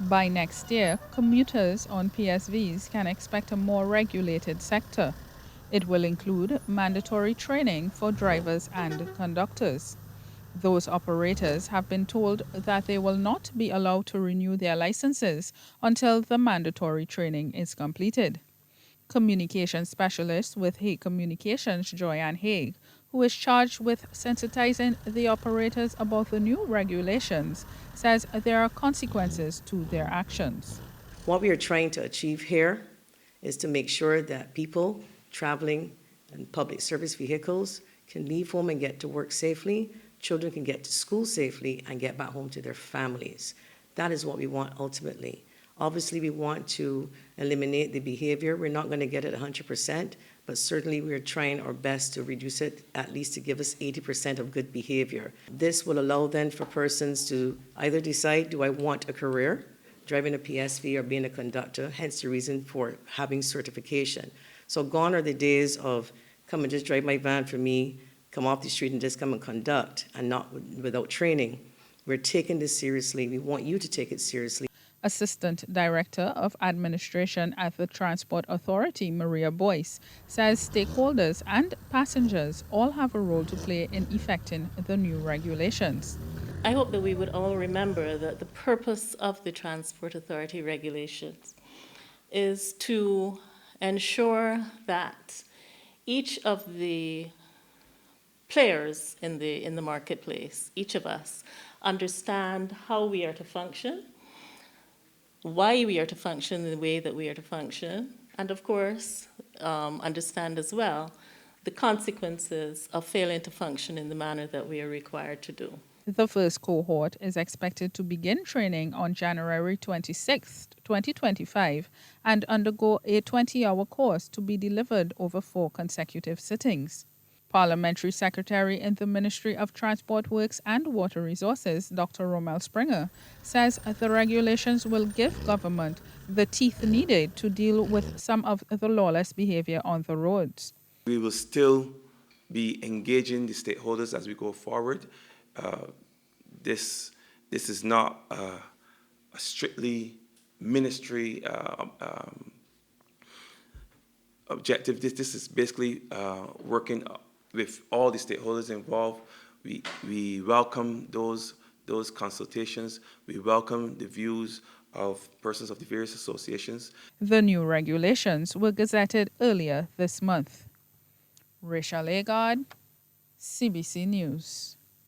By next year, commuters on PSVs can expect a more regulated sector. It will include mandatory training for drivers and conductors. Those operators have been told that they will not be allowed to renew their licenses until the mandatory training is completed. Communication specialist with Hague Communications, Joyanne Hague, who is charged with sensitizing the operators about the new regulations, says there are consequences to their actions. What we are trying to achieve here is to make sure that people traveling in public service vehicles can leave home and get to work safely, children can get to school safely, and get back home to their families. That is what we want ultimately. Obviously, we want to eliminate the behavior. We're not going to get it 100%, but certainly we're trying our best to reduce it, at least to give us 80% of good behavior. This will allow then for persons to either decide, do I want a career driving a PSV or being a conductor, hence the reason for having certification. So gone are the days of come and just drive my van for me, come off the street and just come and conduct and not without training. We're taking this seriously. We want you to take it seriously. Assistant Director of Administration at the Transport Authority, Maria Boyce, says stakeholders and passengers all have a role to play in effecting the new regulations. I hope that we would all remember that the purpose of the Transport Authority regulations is to ensure that each of the players in the marketplace, each of us, understand how we are to function, why we are to function in the way that we are to function, and of course, understand as well the consequences of failing to function in the manner that we are required to do. The first cohort is expected to begin training on January 26, 2025, and undergo a 20-hour course to be delivered over 4 consecutive sittings. Parliamentary Secretary in the Ministry of Transport Works and Water Resources, Dr. Romel Springer, says the regulations will give government the teeth needed to deal with some of the lawless behavior on the roads. We will still be engaging the stakeholders as we go forward. This is not a strictly ministry objective. This is basically working with all the stakeholders involved. We welcome those consultations. We welcome the views of persons of the various associations. The new regulations were gazetted earlier this month. Rachelle Agard, CBC News.